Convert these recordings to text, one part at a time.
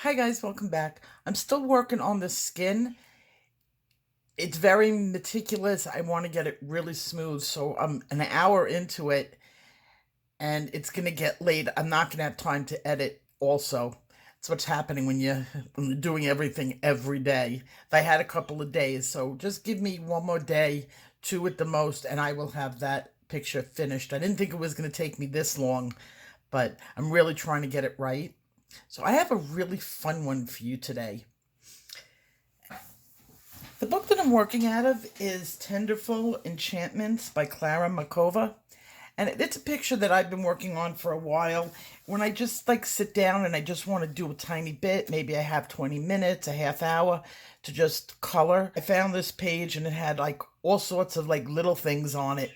Hi guys, welcome back. I'm still working on the skin. It's very meticulous. I want to get it really smooth, so I'm an hour into it and it's gonna get late. I'm not gonna have time to edit also. That's what's happening when you're doing everything every day. If I had a couple of days, so just give me one more day, two at the most, and I will have that picture finished. I didn't think it was gonna take me this long, but I'm really trying to get it right. So I have a really fun one for you today. The book that I'm working out of is Tenderful Enchantments by Klara Markova. And it's a picture that I've been working on for a while. When I just like sit down and I just want to do a tiny bit, maybe I have 20 minutes, a half hour to just color. I found this page and it had like all sorts of like little things on it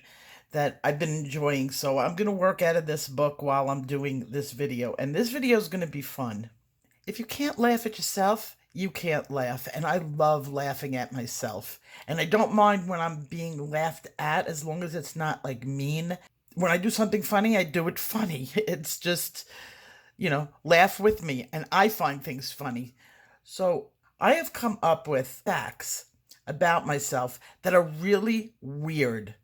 that I've been enjoying. So I'm going to work out of this book while I'm doing this video. And this video is going to be fun. If you can't laugh at yourself, you can't laugh. And I love laughing at myself. And I don't mind when I'm being laughed at as long as it's not like mean. When I do something funny, I do it funny. It's just, laugh with me. And I find things funny. So I have come up with facts about myself that are really weird.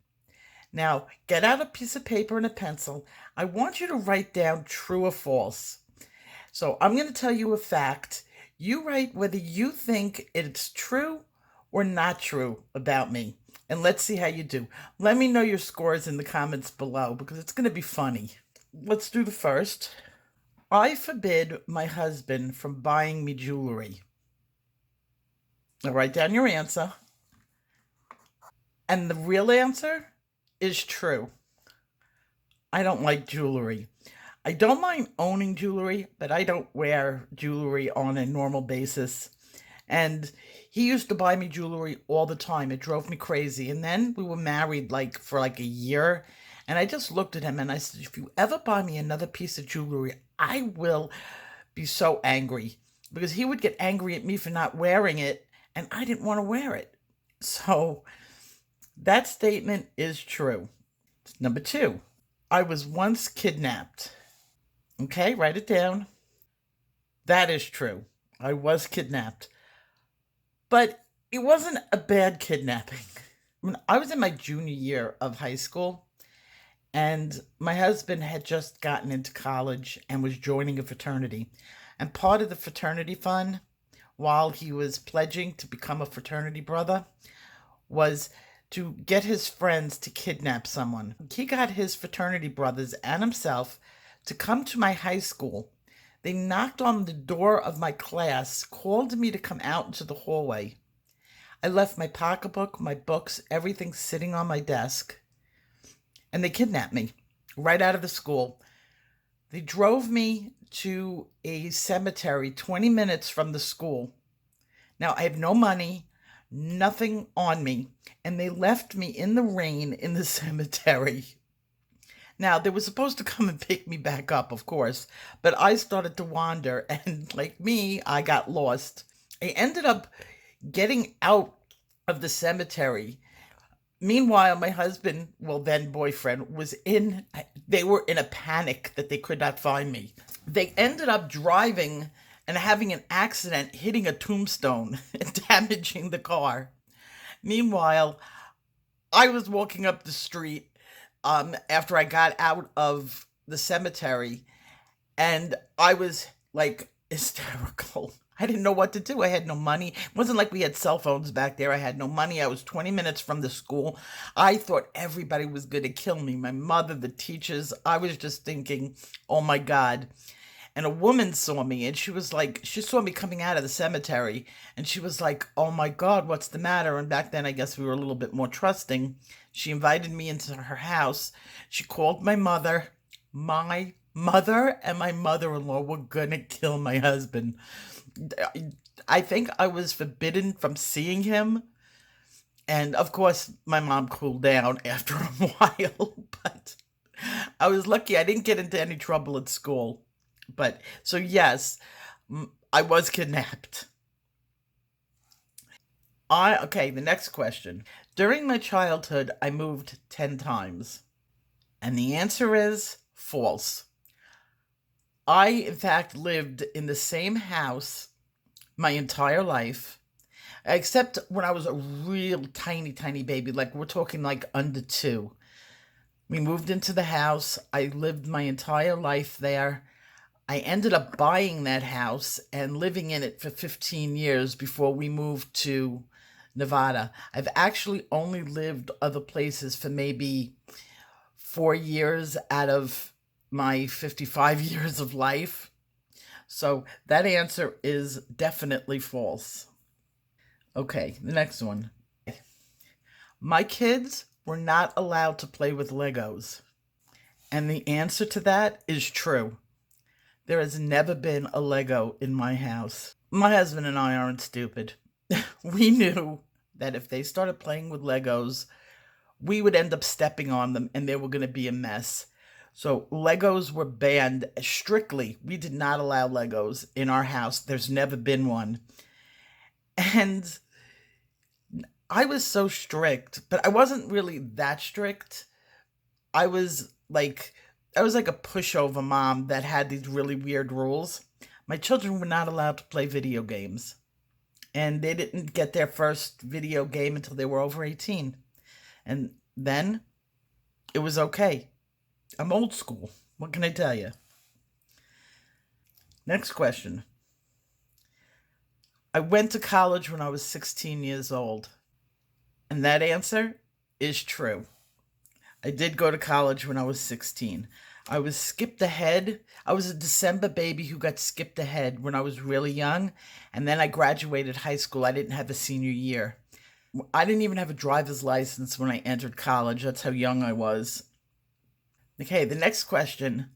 Now, get out a piece of paper and a pencil. I want you to write down true or false. So I'm going to tell you a fact. You write whether you think it's true or not true about me. And let's see how you do. Let me know your scores in the comments below because it's going to be funny. Let's do the first. I forbid my husband from buying me jewelry. Now write down your answer. And the real answer is true. I don't like jewelry. I don't mind owning jewelry, but I don't wear jewelry on a normal basis. And he used to buy me jewelry all the time. It drove me crazy. And then we were married for a year. And I just looked at him and I said, if you ever buy me another piece of jewelry, I will be so angry. Because he would get angry at me for not wearing it. And I didn't want to wear it. So that statement is true. Number 2, I was once kidnapped. Okay, write it down. That is true. I was kidnapped. But it wasn't a bad kidnapping. I was in my junior year of high school, and my husband had just gotten into college and was joining a fraternity. And part of the fraternity fund, while he was pledging to become a fraternity brother, was to get his friends to kidnap someone. He got his fraternity brothers and himself to come to my high school. They knocked on the door of my class, called me to come out into the hallway. I left my pocketbook, my books, everything sitting on my desk, and they kidnapped me right out of the school. They drove me to a cemetery 20 minutes from the school. Now, I have no money, nothing on me, and they left me in the rain in the cemetery. Now, they were supposed to come and pick me back up, of course, but I started to wander, and like me, I got lost. I ended up getting out of the cemetery. Meanwhile, my husband, well, then boyfriend, they were in a panic that they could not find me. They ended up driving and having an accident, hitting a tombstone and damaging the car. Meanwhile, I was walking up the street after I got out of the cemetery, and I was like hysterical. I didn't know what to do. I had no money. It wasn't like we had cell phones back there. I had no money. I was 20 minutes from the school. I thought everybody was going to kill me. My mother, the teachers. I was just thinking, oh my God. And a woman saw me and she saw me coming out of the cemetery and she was like, oh my God, what's the matter? And back then, I guess we were a little bit more trusting. She invited me into her house. She called my mother. My mother and my mother-in-law were gonna kill my husband. I think I was forbidden from seeing him. And of course, my mom cooled down after a while, but I was lucky I didn't get into any trouble at school. But so yes, I was kidnapped. Okay, the next question. During my childhood, I moved 10 times. And the answer is false. I, in fact, lived in the same house my entire life, except when I was a real tiny, tiny baby. Like, we're talking like under two. We moved into the house. I lived my entire life there. I ended up buying that house and living in it for 15 years before we moved to Nevada. I've actually only lived other places for maybe 4 years out of my 55 years of life. So that answer is definitely false. Okay, the next one. My kids were not allowed to play with Legos. And the answer to that is true. There has never been a Lego in my house. My husband and I aren't stupid. We knew that if they started playing with Legos, we would end up stepping on them and they were going to be a mess. So Legos were banned strictly. We did not allow Legos in our house. There's never been one. And I was so strict, but I wasn't really that strict. I was like I was like a pushover mom that had these really weird rules. My children were not allowed to play video games, and they didn't get their first video game until they were over 18. And then it was okay. I'm old school. What can I tell you? Next question. I went to college when I was 16 years old. And that answer is true. I did go to college when I was 16. I was skipped ahead. I was a December baby who got skipped ahead when I was really young. And then I graduated high school. I didn't have a senior year. I didn't even have a driver's license when I entered college. That's how young I was. Okay, the next question.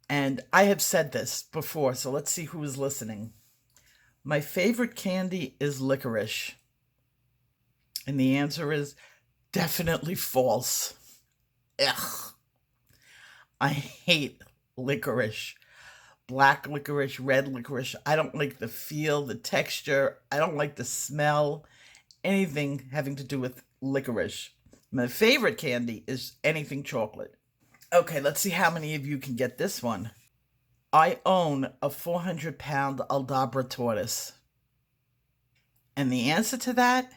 And I have said this before, so let's see who is listening. My favorite candy is licorice. And the answer is definitely false. Ugh. I hate licorice. Black licorice, red licorice. I don't like the feel, the texture. I don't like the smell. Anything having to do with licorice. My favorite candy is anything chocolate. Okay, let's see how many of you can get this one. I own a 400-pound Aldabra tortoise. And the answer to that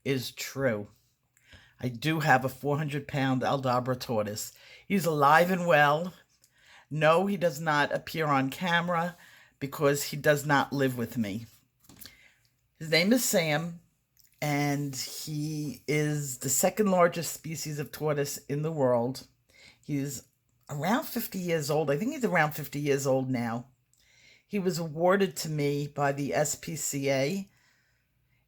is true. I do have a 400-pound Aldabra tortoise. He's alive and well. No, he does not appear on camera because he does not live with me. His name is Sam, and he is the second largest species of tortoise in the world. He's around 50 years old. I think he's around 50 years old now. He was awarded to me by the SPCA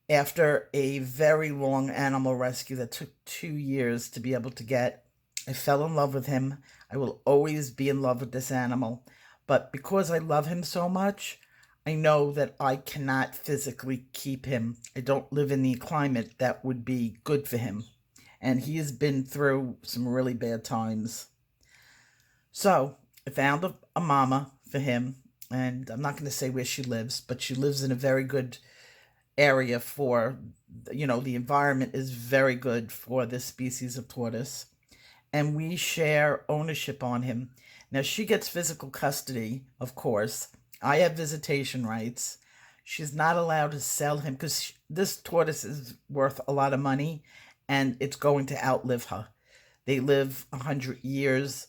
after a very long animal rescue that took 2 years to be able to get. I fell in love with him. I will always be in love with this animal. But because I love him so much, I know that I cannot physically keep him. I don't live in the climate that would be good for him. And he has been through some really bad times. So I found a mama for him. And I'm not going to say where she lives, but she lives in a very good area for, the environment is very good for this species of tortoise. And we share ownership on him. Now, she gets physical custody, of course. I have visitation rights. She's not allowed to sell him because this tortoise is worth a lot of money and it's going to outlive her. They live 100 years.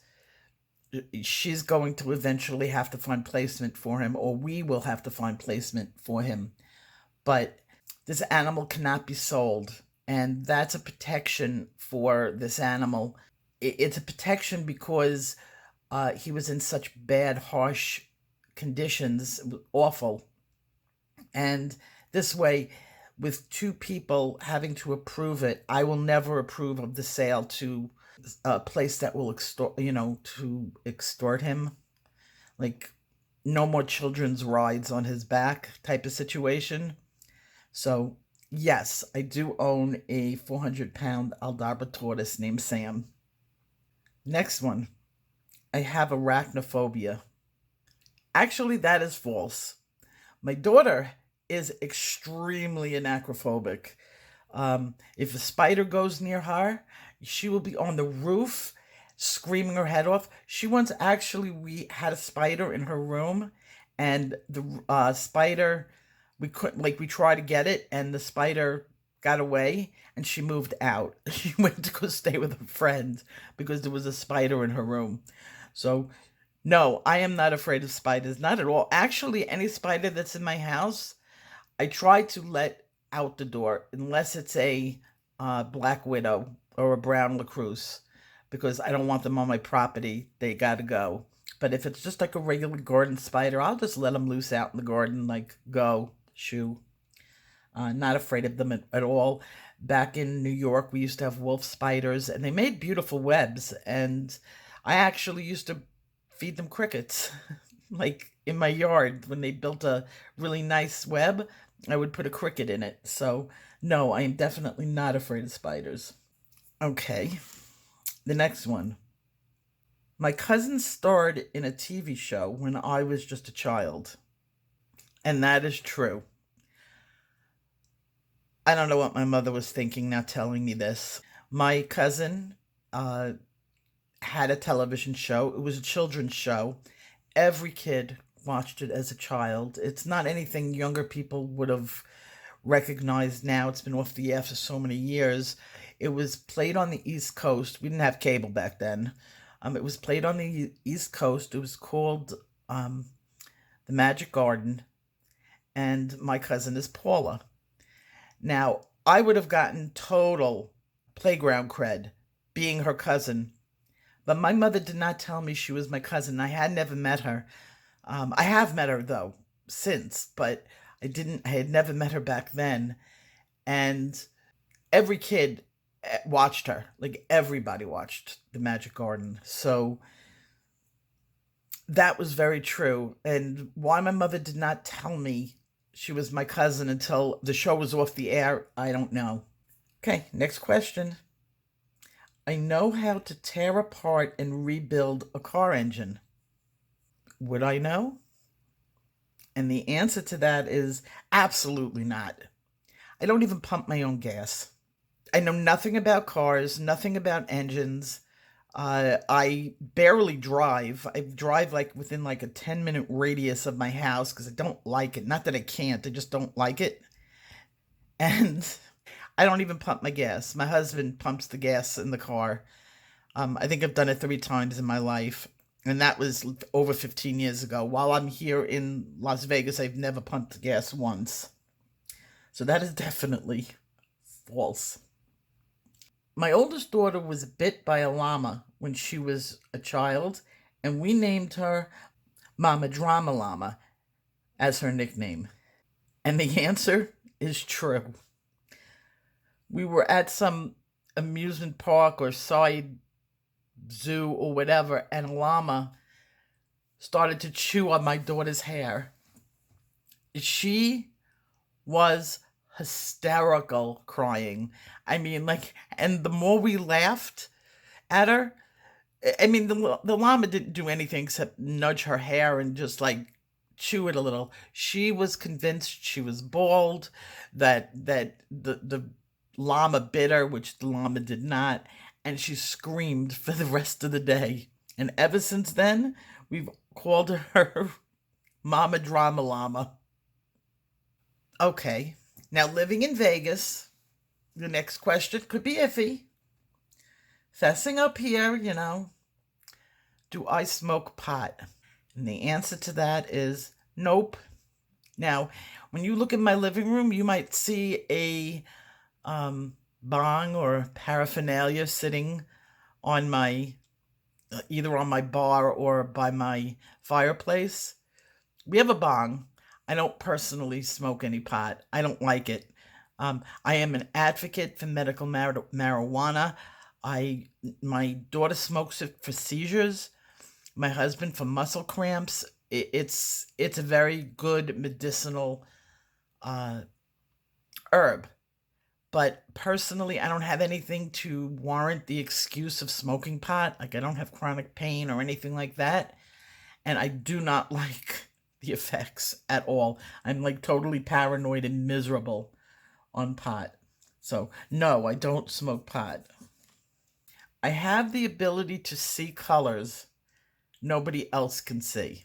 She's going to eventually have to find placement for him, or we will have to find placement for him. But this animal cannot be sold, and that's a protection for this animal. It's a protection because he was in such bad, harsh conditions, awful. And this way, with two people having to approve it, I will never approve of the sale to a place that will extort him. Like, no more children's rides on his back type of situation. So, yes, I do own a 400-pound Aldabra tortoise named Sam. Next one. I have arachnophobia. Actually, that is false. My daughter is extremely anacrophobic. If a spider goes near her, she will be on the roof screaming her head off. She once actually, we had a spider in her room, and the spider, we couldn't, like, we tried to get it, and the spider got away, and she moved out. She went to go stay with a friend because there was a spider in her room. So, no, I am not afraid of spiders, not at all. Actually, any spider that's in my house, I try to let out the door unless it's a black widow or a brown lacrosse, because I don't want them on my property. They gotta go. But if it's just like a regular garden spider, I'll just let them loose out in the garden, like go, shoo. Not afraid of them at all. Back in New York, we used to have wolf spiders, and they made beautiful webs. And I actually used to feed them crickets, like in my yard. When they built a really nice web, I would put a cricket in it. So, no, I am definitely not afraid of spiders. Okay, the next one. My cousin starred in a TV show when I was just a child. And that is true. I don't know what my mother was thinking now telling me this. My cousin uh, had a television show. It was a children's show. Every kid watched it as a child. It's not anything younger people would have recognized now. It's been off the air for so many years. It was played on the East Coast. We didn't have cable back then. It was played on the East Coast. It was called The Magic Garden, and my cousin is Paula. Now, I would have gotten total playground cred being her cousin, but my mother did not tell me she was my cousin. I had never met her. I have met her though since, but I didn't. I had never met her back then, and every kid watched her. Like everybody watched The Magic Garden. So that was very true. And why my mother did not tell me she was my cousin until the show was off the air, I don't know. Okay, next question. I know how to tear apart and rebuild a car engine. Would I know? And the answer to that is absolutely not. I don't even pump my own gas. I know nothing about cars, nothing about engines. I barely drive. I drive like within like a 10-minute radius of my house because I don't like it. Not that I can't, I just don't like it. And I don't even pump my gas. My husband pumps the gas in the car. I think I've done it 3 times in my life. And that was over 15 years ago. While I'm here in Las Vegas, I've never pumped gas once. So that is definitely false. My oldest daughter was bit by a llama when she was a child, and we named her Mama Drama Llama as her nickname. And the answer is true. We were at some amusement park or side zoo or whatever, and a llama started to chew on my daughter's hair. She was hysterical crying. I mean, like, and the more we laughed at her, I mean, the llama didn't do anything except nudge her hair and just like chew it a little. She was convinced she was bald, that the llama bit her, which the llama did not, and she screamed for the rest of the day. And ever since then, we've called her Mama Drama Llama. Okay, now living in Vegas, the next question could be iffy. Fessing up here, do I smoke pot? And the answer to that is nope. Now, when you look in my living room, you might see a bong or paraphernalia sitting on my, either on my bar or by my fireplace. We have a bong. I don't personally smoke any pot. I don't like it. I am an advocate for medical marijuana. My daughter smokes it for seizures. My husband for muscle cramps. It's a very good medicinal herb. But personally, I don't have anything to warrant the excuse of smoking pot. Like, I don't have chronic pain or anything like that. And I do not like the effects at all. I'm like totally paranoid and miserable on pot. So, no, I don't smoke pot. I have the ability to see colors nobody else can see.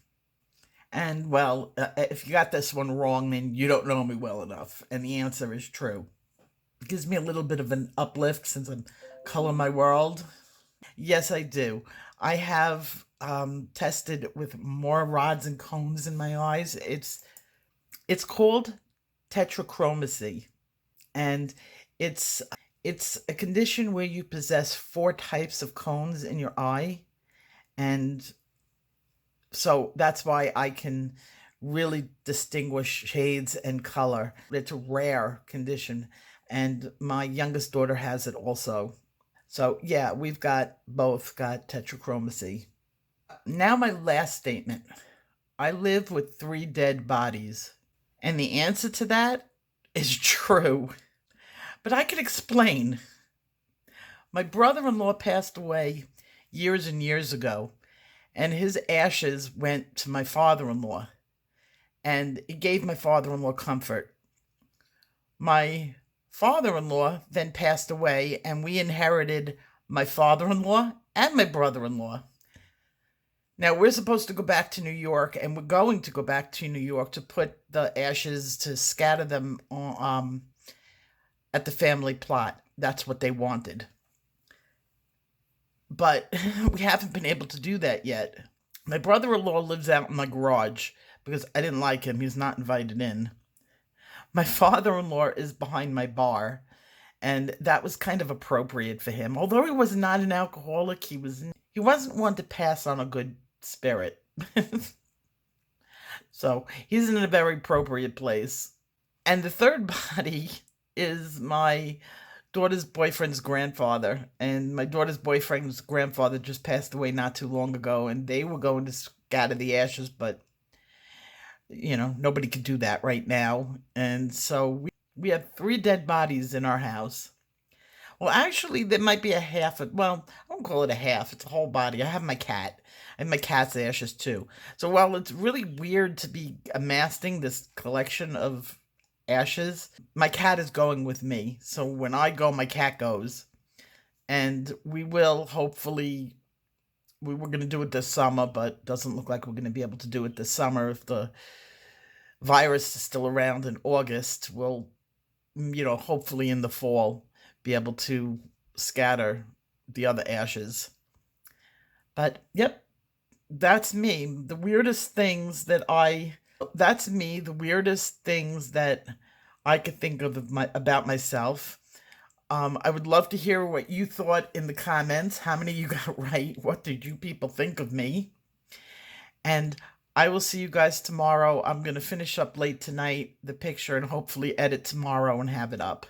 And well, if you got this one wrong, then you don't know me well enough. And the answer is true. It gives me a little bit of an uplift since I'm color my world. Yes, I do. I have tested with more rods and cones in my eyes. It's called tetrachromacy, and it's a condition where you possess four types of cones in your eye, and so that's why I can really distinguish shades and color. It's a rare condition, and my youngest daughter has it also. So yeah, we've got both got tetrachromacy. Now my last statement. I live with three dead bodies. And the answer to that is true. But I can explain. My brother-in-law passed away years and years ago, and his ashes went to my father-in-law, and it gave my father-in-law comfort. My father-in-law then passed away, and we inherited my father-in-law and my brother-in-law. Now we're supposed to go back to New York, and we're going to go back to New York to put the ashes, to scatter them at the family plot. That's what they wanted. But we haven't been able to do that yet. My brother-in-law lives out in my garage because I didn't like him. He's not invited in. My father-in-law is behind my bar, and that was kind of appropriate for him. Although he was not an alcoholic, he wasn't one to pass on a good spirit. So he's in a very appropriate place. And the third body is my daughter's boyfriend's grandfather. And my daughter's boyfriend's grandfather just passed away not too long ago, and they were going to scatter the ashes, but nobody could do that right now. And so we have three dead bodies in our house. Well, actually, there might be a half. Well, I won't call it a half. It's a whole body. I have my cat. I have my cat's ashes too. So while it's really weird to be amassing this collection of ashes, my cat is going with me. So when I go, my cat goes. And we will hopefully, we were going to do it this summer, but doesn't look like we're going to be able to do it this summer. If the virus is still around in August, we'll, hopefully in the fall, be able to scatter the other ashes. But yep, that's me. That's me. The weirdest things that I could think of about myself. I would love to hear what you thought in the comments. How many you got right? What did you people think of me? And I will see you guys tomorrow. I'm going to finish up late tonight, the picture, and hopefully edit tomorrow and have it up.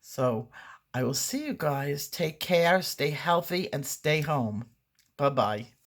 So I will see you guys. Take care, stay healthy, and stay home. Bye-bye.